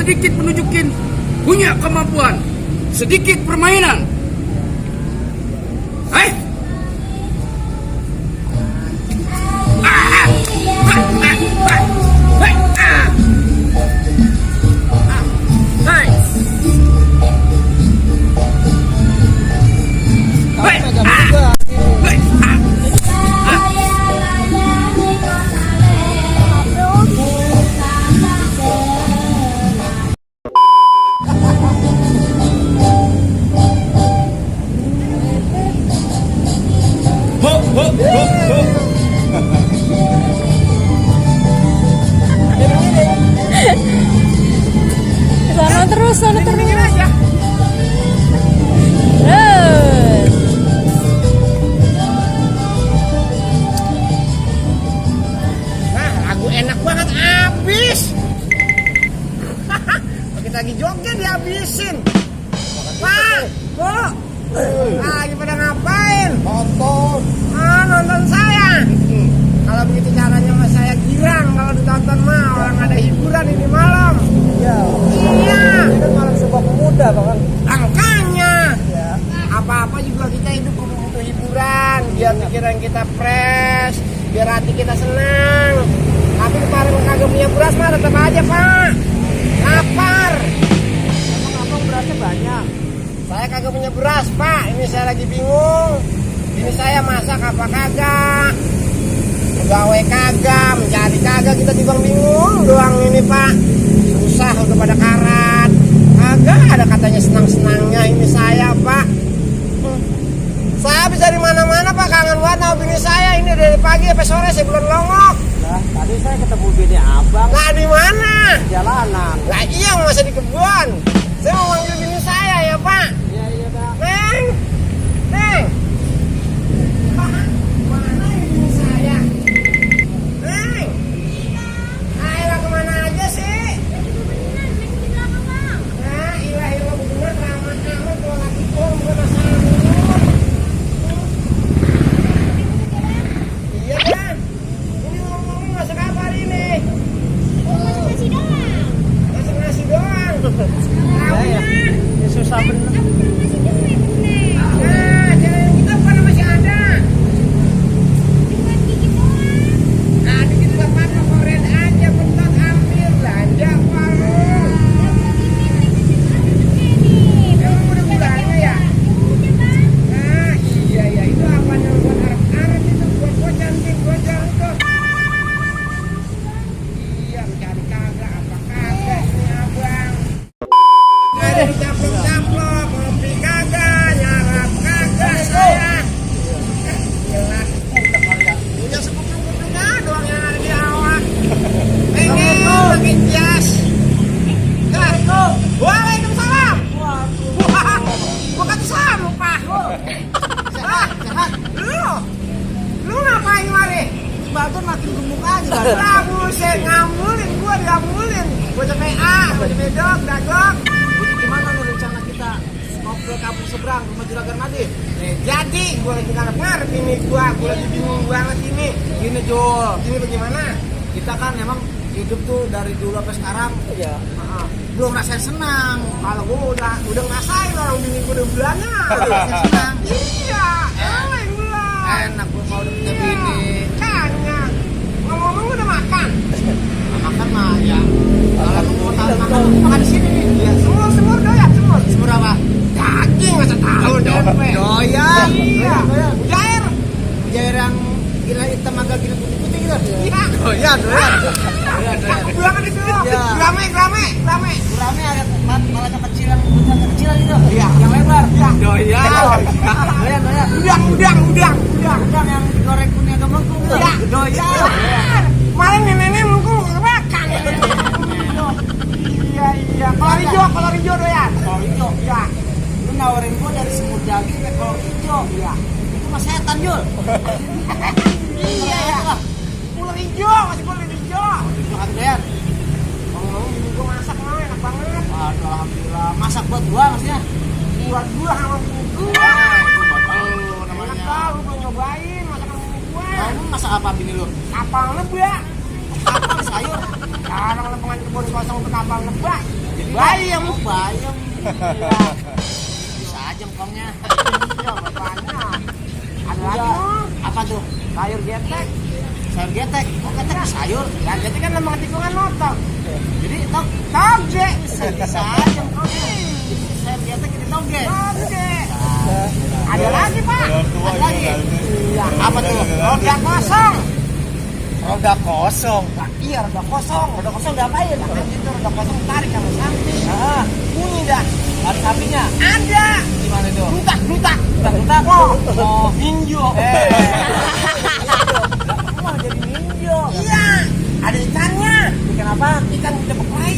sedikit menunjukin punya kemampuan, sedikit permainan. Hai. Sana terus. Terus. Nah, lagu enak banget abis. Kita lagi joget dihabisin. Pak, kok lagi pada ngapain? Nonton saya. Kalau begitu caranya mah saya girang kalau ditonton mah, orang ada hiburan ini malam. Iya. Ini kan malam Sumpah Pemuda, Bang. Angkanya. Iya. Apa-apa juga kita hidup butuh hiburan, biar pikiran kita fresh, biar hati kita senang. Tapi kemarin kagak punya beras mah tetap aja, Pak. Lapar. Emang abang berasnya banyak? Saya kagak punya beras, Pak. Ini saya lagi bingung. Ini saya masak apa kagak? Gawe kagak, mencari kagak, kita timbang bingung doang ini, Pak. Susah udah pada karat. Kagak ada katanya senang-senangnya ini saya, Pak. Saya habis dari mana-mana, Pak. Kangen banget sama bini saya. Ini dari pagi sampai sore saya belum nongok. Nah, tadi saya ketemu bini abang. Lah di mana? Jalanan. Lah iya, masa di kebun. Saya mau manggil bini saya ya, Pak. Iya, Pak. Neng. Neng. Pak, mana ini bini saya? Neng. Ayolah kemana aja sih? Nah, ilah bener ramah amat kalau lagi bukan masalah dulu. Iya kan? Ini ngomongin masak apa hari ini? Masak nasi doang. Tahunya. Ini susah bener. Nah, jalan kita bukan masih ada. Nah, dikit gak apa-apa, koren aja, bentar ambil belanja warung. Emang udah bulannya ya? Nah, iya, itu apa yang buat Arab itu, buat cantik, buat jauh. Iya, mencari kagak, apa kagak ini abang. Ada dicaplok-caplok, ngopi kagak, nyarap kagak saya. Jelas. Punya sepupu-sepupunya doang yang ada di awak. Pengen pakai jas. Waalaikumsalam. Gua kata salam lupa. Sehat. Lu ngapain mari? Badan makin gemuk aja. Lah buset, ngambulin gua diambulin. Gua cepet dog, dagok. Gimana nih rencana kita ngobrol kampung seberang rumah Juragan Madin? Jadi gua lagi ngarep ini gua lagi bingung banget ini. Gini Jul, Ini bagaimana? kita kan emang hidup tuh dari dulu sampai sekarang belum rasain senang. Kalau gua udah ngerasain orang bini gua udah bulannya. Rasain senang. Iya, enak gua. Enak gue mau udah punya bini. Kayaknya. Ngomong-ngomong udah makan. Makan mah ya. Kalau mau tahu makan di sini. Iya, semur doyan semur. Semur apa? Daging masa tahu dope. Doyan. Iya. Jair. Jair yang gila hitam agak gila putih-putih gitu. Iya. Doyan. Cakep banget itu. Iya. Rame. Kurangnya ada malah kecilan gitu. Iya. Yang lebar. Iya. Doyan. Udang. Udang yang digoreng kuning agak melengkung gitu. Iya. Doyan. Malah nenek mungkin makan. Iya. Kalau hijau doyan. Kalau hijau. Iya. Lu nawarin gua dari semur daging ke kalau hijau. Iya. Itu mah setan, Jul. Iya. Pulau hijau, masih pulau hijau. Itu kan doyan. Ngomong ini gua masak mau enak banget. Waduh, alhamdulillah. Masak buat gua maksudnya. Buat gua sama bini gua. Itu buat lu Enak namanya. tau, lu belum nyobain masakan bini gua. Kamu masak apa bini lu? Kapal nebak. Apa sayur? Sekarang lepengan kebun kosong untuk kapal nebak. Bayam. Bayam. Bisa aja engkongnya. Iya, bapaknya. Ada lagi dong. Apa tuh? Sayur getek. Sayur getek. Oh, getek sayur. Ya getek kan nama tikungan notok. Jadi Toge. bisa aja engkongnya. Sayur getek ini toge. Toge. Ada lagi Pak. Ada lagi. Iya. Apa tuh? Roda kosong. Roda kosong. Nah, iya roda kosong. Roda kosong diapain? Nah, itu roda kosong tarik sama samping. Bunyi dah. Ada sapinya. Ada. Gimana itu? Lutak. Bentak. Oh, Ninjo. Mau jadi ninja. Iya. Ada ikannya. Ikan apa? Ikan bocah beklai.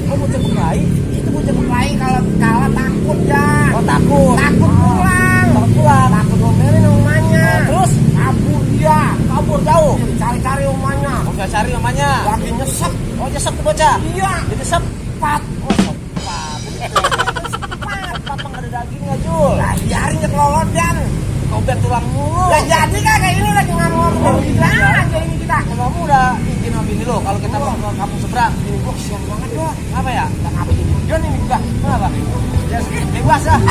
Oh, bocah beklai. Itu bocah beklai kalau kalah takut ya. Oh, takut. Takut pulang. Takut pulang. Takut ngomelin rumahnya. Terus kabur dia. kabur jauh. Cari-cari rumahnya. Udah cari namanya. Lagi nyesek. Oh, nyesep tuh bocah. Iya. Jadi sepat. Oh, sepat. Sepat mah nggak ada dagingnya, Jul. Nah, biarin ya kelolodan. Kau biar tulang mulu. Ya jadi kayak ini lagi ngamuk kita aja ini kita. Kamu udah izin sama bini lo kalau kita mau ke kampung seberang. Ini gua kesian banget gua. Apa ya? Nggak apa jadi hujan ini juga. Kenapa? Ya bebas dah.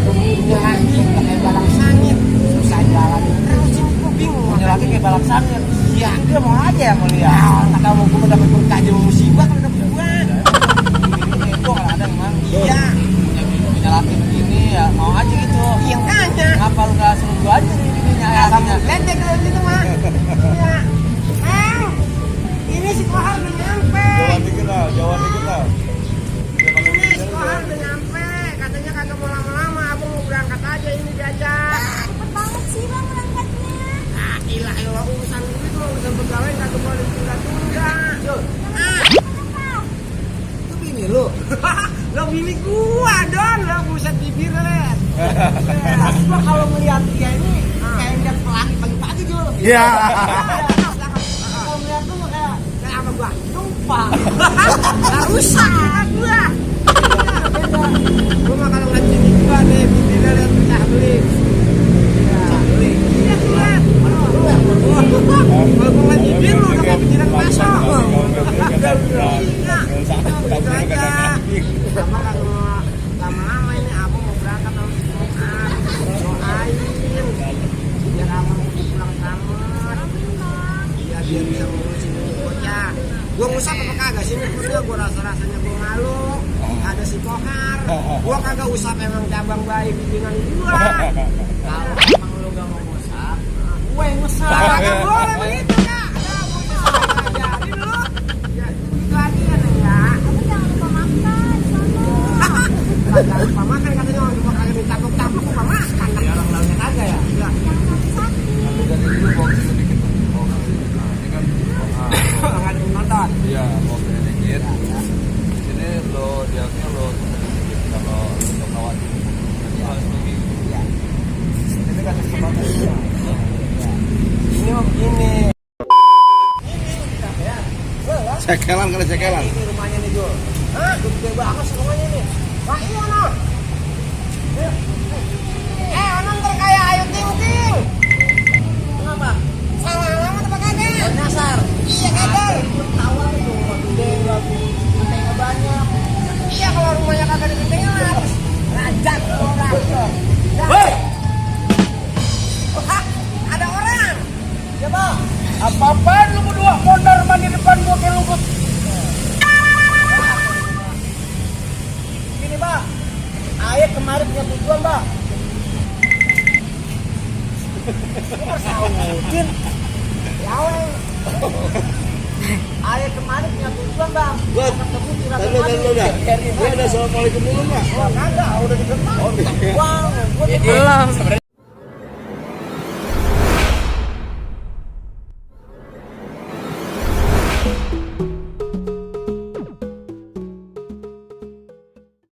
Punya lagi udah kayak balang sangit. Susah jalan terus ini gua bingung. Punya lagi kayak balap sangit. Iya. Dia mau aja yang mau lihat. Ya, tak mau gua dapat berkah jadi musibah kan dapet gua. Ini itu kalau ada memang. Iya. Punya laki begini ya mau aja gitu. Iya makanya. Kenapa lu gak suruh gua aja nih bininya ayahnya? Ledek kalau gitu mah. Iya. Ini si Kohar udah nyampe. Jawaban dikit lah. Ini si Kohar udah nyampe. Katanya kagak mau lama-lama. Abang mau berangkat aja ini diajak. Cepet banget sih bang berangkatnya. Ah, ilah urusan duit lo udah pegawai kagak boleh tunda-tunda. Itu bini lu. Lo bini gua don, lo buset bibir let. Tapi gua kalau melihat dia ini kayak lihat pelangi pagi-pagi Jul. Iya. Kalau melihat tuh kayak Kayak apa gua? numpang. Gak usah gua. Gua mah kalau ngeliat bini gua nih, bibirnya liat pecah beling. Pecah beling. Iya liat. Kalau gua ngeliat bibir lo udah kayak pikiran masuk. Iya. Gitu aja. Sama kagak mau lama-lama ini abang mau berangkat sama si Kohar. Doain. Biar abang mau pulang selamat. Iya biar bisa ngurusin ini bocah. Gua ngusap apa kagak sih nih gua rasa-rasanya gua malu. Ada si Kohar. Gua kagak usap emang cabang bayi bimbingan gua. Kalau emang lu gak mau ngusap, gue yang ngusap. Kagak boleh begitu Kak. Ada gua ajarin lu. Ya gitu aja ya Neng ya. Kamu jangan lupa makan sono. Jangan lupa makan katanya orang cuma kagak ditapuk-tapuk lupa makan. Ya orang lainnya kagak ya. Iya. Jangan sakit-sakit. Tapi dari dulu box sedikit. Box. Nah, ini kan Nggak ada yang nonton. iya box sedikit. Sini lo diamnya lo sedikit kalau untuk khawatir. Nanti harus begini. Ini kasih kesempatan juga. Ini mah begini. Cekelan kali cekelan. Ini rumahnya nih Jul. Hah? Gede banget sih rumahnya nih. Wah iya no. Ono ntar kayak Ayu Ting Ting. Kenapa? Salah alamat apa kagak? Oh, nyasar. Iya kagak. Tawa tuh rumah gede lagi. Gentengnya banyak. Iya kalau rumahnya kagak di gentengnya harus rajat orang. Hei! Wah, ada orang. Ya bang. Apa-apaan lu berdua mondar mandir depan gua kayak lumpur. Gini bang. Ayah kemarin punya tujuan bang. Sautin. Ya weh. Ayah kemarin punya tujuan bang. Gua ketemu di Tadi lu dah. Gua ada assalamualaikum dulu enggak? Kagak, udah dikenal. Oh, iya. Bang, gua Belum.